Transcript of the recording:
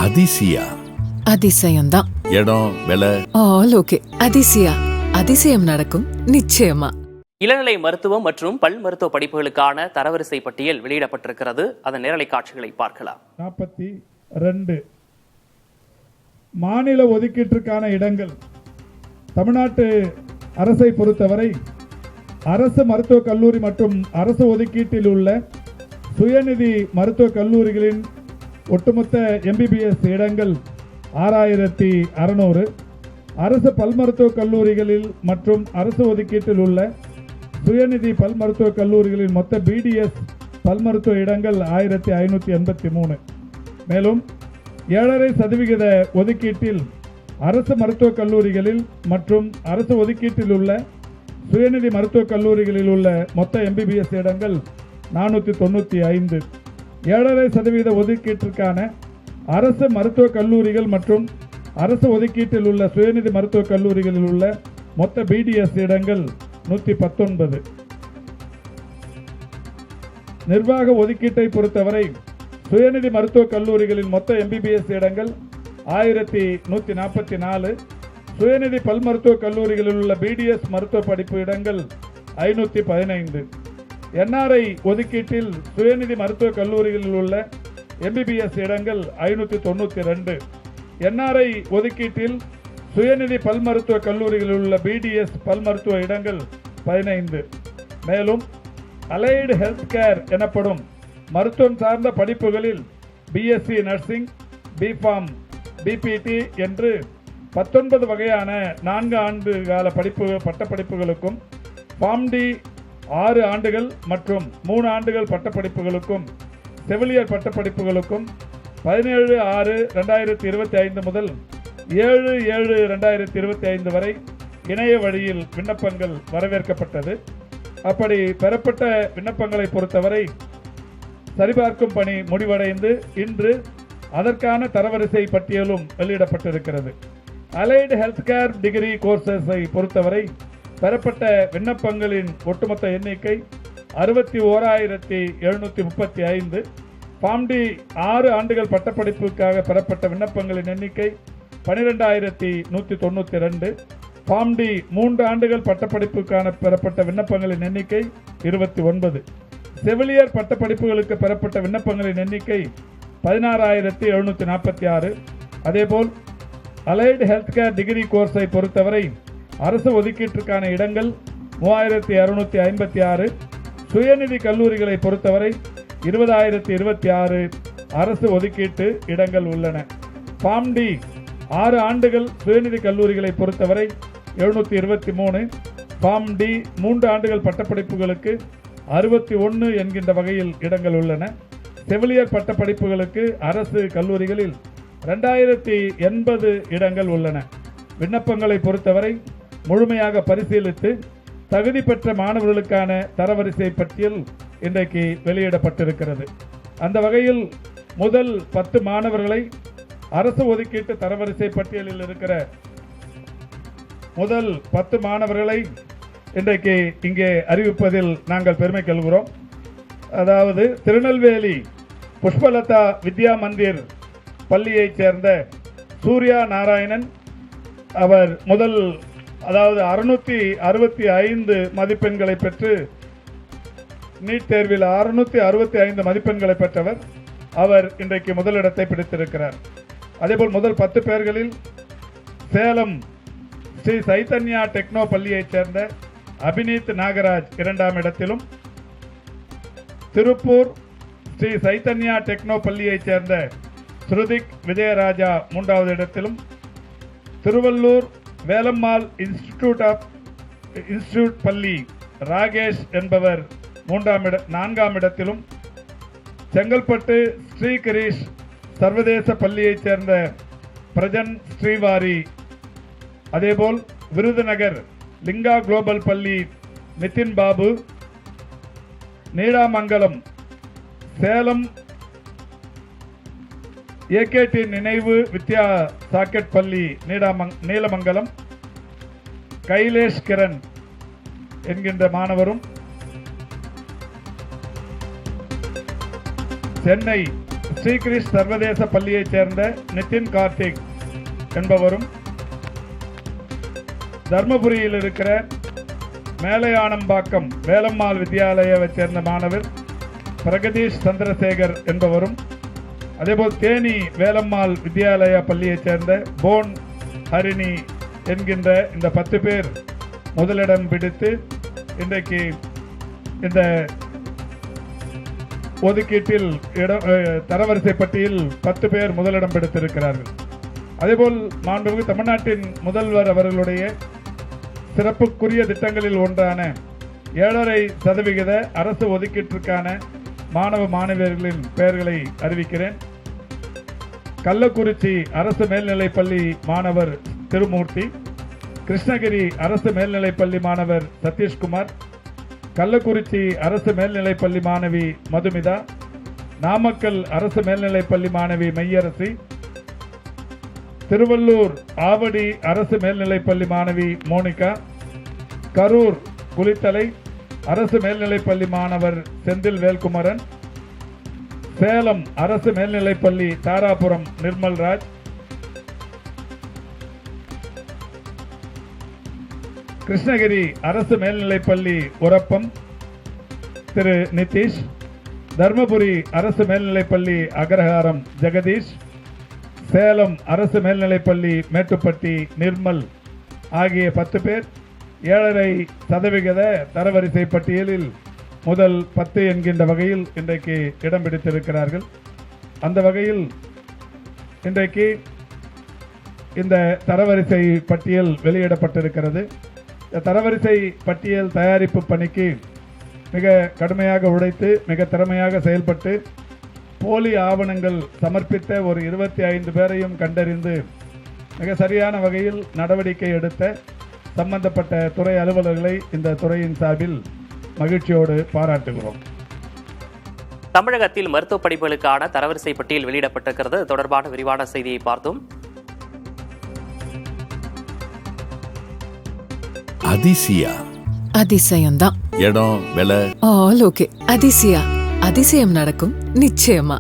அதிசயா அதிசயம்தான். இடம் விலை all okay. Athisaya, அதிசயம் நடக்கும் நிச்சயமா. இளநிலை மருத்துவம் மற்றும் பல் மருத்துவ படிப்புகளுக்கான தரவரிசை பட்டியல் வெளியிடப்பட்டிருக்கிறது. அதன் நேரலை காட்சிகளை பார்க்கலாம். 42 மாநில ஒதுக்கீட்டிற்கான இடங்கள். தமிழ்நாட்டு அரசை பொறுத்தவரை அரசு மருத்துவக் கல்லூரி மற்றும் அரசு ஒதுக்கீட்டில் உள்ள சுயநிதி மருத்துவக் கல்லூரிகளின் ஒட்டுமொத்த MBBS இடங்கள் 6600. அரசு பல் மருத்துவக் கல்லூரிகளில் மற்றும் அரசு ஒதுக்கீட்டில் உள்ள சுயநிதி பல் மருத்துவக் கல்லூரிகளின் மொத்த BDS பல் மருத்துவ இடங்கள் 1583. மேலும் 7.5% ஒதுக்கீட்டில் அரசு மருத்துவக் கல்லூரிகளில் மற்றும் அரசு ஒதுக்கீட்டில் உள்ள சுயநிதி மருத்துவக் கல்லூரிகளில் உள்ள மொத்த MBBS இடங்கள் 495. 7.5% ஒதுக்கீட்டிற்கான அரசு மருத்துவக் கல்லூரிகள் மற்றும் அரசு ஒதுக்கீட்டில் உள்ள சுயநிதி மருத்துவக் கல்லூரிகளில் உள்ள மொத்த BDS இடங்கள் 119. நிர்வாக ஒதுக்கீட்டை பொறுத்தவரை சுயநிதி மருத்துவக் கல்லூரிகளின் மொத்த MBBS இடங்கள் 1144. சுயநிதி பல் மருத்துவக் கல்லூரிகளில் உள்ள BDS மருத்துவ படிப்பு இடங்கள் 515. NRI ஒதுக்கீட்டில் சுயநிதி மருத்துவக் கல்லூரிகளில் உள்ள MBBS இடங்கள் 592. NRI ஒதுக்கீட்டில் சுயநிதி பல் மருத்துவ கல்லூரிகளில் உள்ள BDS பல் மருத்துவ இடங்கள் 15. மேலும் அலைடு ஹெல்த் கேர் எனப்படும் மருத்துவம் சார்ந்த படிப்புகளில் BSc நர்சிங், BPharm, BPT என்று 19 வகையான 4 ஆண்டு கால பட்டப்படிப்புகளுக்கும், PharmD 6 ஆண்டுகள் மற்றும் 3 ஆண்டுகள் பட்டப்படிப்புகளுக்கும், செவிலியர் பட்டப்படிப்புகளுக்கும் 17/6/2025 முதல் 7/7/2025 வரை இணைய வழியில் விண்ணப்பங்கள் வரவேற்கப்பட்டது. அப்படி பெறப்பட்ட விண்ணப்பங்களை பொறுத்தவரை சரிபார்க்கும் பணி முடிவடைந்து இன்று அதற்கான தரவரிசை பட்டியலும் வெளியிடப்பட்டிருக்கிறது. அலைடு ஹெல்த் கேர் டிகிரி கோர்சஸை பொறுத்தவரை பெறப்பட்ட விண்ணப்பங்களின் ஒட்டுமொத்த எண்ணிக்கை 61,735. PharmD 6 ஆண்டுகள் பட்டப்படிப்புக்காக பெறப்பட்ட விண்ணப்பங்களின் எண்ணிக்கை 12,192. PharmD 3 ஆண்டுகள் பட்டப்படிப்புக்கான பெறப்பட்ட விண்ணப்பங்களின் எண்ணிக்கை 29. செவிலியர் பட்டப்படிப்புகளுக்கு பெறப்பட்ட விண்ணப்பங்களின் எண்ணிக்கை 16,746. அதேபோல் அலைடு ஹெல்த் கேர் டிகிரி கோர்ஸை பொறுத்தவரை அரசு ஒதுக்கீட்டிற்கான இடங்கள் 3,256. சுயநிதி கல்லூரிகளை பொறுத்தவரை 20,026 அரசு ஒதுக்கீட்டு இடங்கள் உள்ளன. PharmD 6 ஆண்டுகள் சுயநிதி கல்லூரிகளை பொறுத்தவரை 723. PharmD 3 ஆண்டுகள் பட்டப்படிப்புகளுக்கு 61 என்கின்ற வகையில் இடங்கள் உள்ளன. செவிலியர் பட்டப்படிப்புகளுக்கு அரசு கல்லூரிகளில் 2080 இடங்கள் உள்ளன. விண்ணப்பங்களை பொறுத்தவரை முழுமையாக பரிசீலித்து தகுதி பெற்ற மாணவர்களுக்கான தரவரிசை பட்டியல் இன்றைக்கு வெளியிடப்பட்டிருக்கிறது. அந்த வகையில் முதல் 10 மாணவர்களை அரசு ஒதுக்கீட்டு தரவரிசை பட்டியலில் இருக்கிற முதல் 10 மாணவர்களை இன்றைக்கு இங்கே அறிவிப்பதில் நாங்கள் பெருமை கொள்கிறோம். அதாவது திருநெல்வேலி புஷ்பலதா வித்யா மந்திர் பள்ளியைச் சேர்ந்த சூர்யா நாராயணன். அவர் முதல் 665 மதிப்பெண்களை பெற்று நீட் தேர்வில் 665 மதிப்பெண்களை பெற்றவர். அவர் இன்றைக்கு முதலிடத்தை பிடித்திருக்கிறார். அதேபோல் முதல் 10 பேர்களில் சேலம் ஸ்ரீ சைத்தன்யா டெக்னோ பள்ளியைச் சேர்ந்த அபினீத் நாகராஜ் 2ஆம் இடத்திலும், திருப்பூர் ஸ்ரீ சைத்தன்யா டெக்னோ பள்ளியைச் சேர்ந்த ஸ்ருதிக் விஜயராஜா 3வது இடத்திலும், திருவள்ளூர் வேலம்மாள் இன்ஸ்டிடியூட் பள்ளி ராகேஷ் என்பவர் 4ஆம் இடத்திலும், செங்கல்பட்டு ஸ்ரீ கிரீஷ் சர்வதேச பள்ளியைச் சேர்ந்த பிரஜன் ஸ்ரீவாரி, அதேபோல் விருதுநகர் லிங்கா குளோபல் பள்ளி நிதின் பாபு, நீடாமங்கலம் சேலம் AKT நினைவு வித்யா சாக்கெட் பள்ளி நீலமங்கலம் கைலேஷ் கிரண் என்கின்ற மாணவரும், சென்னை ஸ்ரீகிருஷ் சர்வதேச பள்ளியைச் சேர்ந்த நிதின் கார்த்திக் என்பவரும், தர்மபுரியில் இருக்கிற மேலையானம்பாக்கம் வேலம்மாள் வித்யாலயாவைச் சேர்ந்த மாணவர் பிரகதீஷ் சந்திரசேகர் என்பவரும், அதேபோல் தேனி வேலம்மாள் வித்யாலயா பள்ளியைச் சேர்ந்த போன் ஹரிணி என்கின்ற இந்த 10 பேர் முதலிடம் பிடித்து இன்றைக்கு இந்த ஒதுக்கீட்டில் தரவரிசை பட்டியல் 10 பேர் முதலிடம் பிடித்திருக்கிறார்கள். அதேபோல் மாண்புமிகு தமிழ்நாட்டின் முதல்வர் அவர்களுடைய சிறப்புக்குரிய திட்டங்களில் ஒன்றான 7.5% அரசு ஒதுக்கீட்டிற்கான மாணவ மாணவியர்களின் பெயர்களை அறிவிக்கிறேன். கள்ளக்குறிச்சி அரசு மேல்நிலைப்பள்ளி மாணவர் திருமூர்த்தி, கிருஷ்ணகிரி அரசு மேல்நிலைப்பள்ளி மாணவர் சதீஷ்குமார், கள்ளக்குறிச்சி அரசு மேல்நிலைப்பள்ளி மாணவி மதுமிதா, நாமக்கல் அரசு மேல்நிலைப்பள்ளி மாணவி மையரசி, திருவள்ளூர் ஆவடி அரசு மேல்நிலைப்பள்ளி மாணவி மோனிகா, கரூர் குளித்தலை அரசு மேல்நிலைப்பள்ளி மாணவர் செந்தில் வேல்குமரன், சேலம் அரசு மேல்நிலைப்பள்ளி தாராபுரம் நிர்மல்ராஜ், கிருஷ்ணகிரி அரசு மேல்நிலைப்பள்ளி உரப்பம் திரு நிதிஷ், தர்மபுரி அரசு மேல்நிலைப்பள்ளி அக்ரஹாரம் ஜெகதீஷ், சேலம் அரசு மேல்நிலைப்பள்ளி மேட்டுப்பட்டி நிர்மல் ஆகிய 10 பேர் 7.5% தரவரிசை பட்டியலில் முதல் 10 என்கின்ற வகையில் இன்றைக்கு இடம் பிடித்திருக்கிறார்கள். அந்த வகையில் இன்றைக்கு இந்த தரவரிசை பட்டியல் வெளியிடப்பட்டிருக்கிறது. இந்த தரவரிசை பட்டியல் தயாரிப்பு பணிக்கு மிக கடுமையாக உழைத்து மிக திறமையாக செயல்பட்டு போலி ஆவணங்கள் சமர்ப்பித்த ஒரு 25 பேரையும் கண்டறிந்து மிக சரியான வகையில் நடவடிக்கை எடுத்த சம்பந்தப்பட்ட துறை அலுவலர்களை இந்த துறையின் சார்பில் மகிழ்ச்சியோடு பாராட்டுகிறோம். தமிழகத்தில் மருத்துவ படிப்புகளுக்கான தரவரிசை பட்டியல் வெளியிடப்பட்டிருக்கிறது. தொடர்பான விரிவான செய்தியை பார்த்தோம். அதிசயா அதிசயம்தான். இடம் விலை ஆல் ஓகே. அதிசயா, அதிசயம் நடக்கும் நிச்சயமா.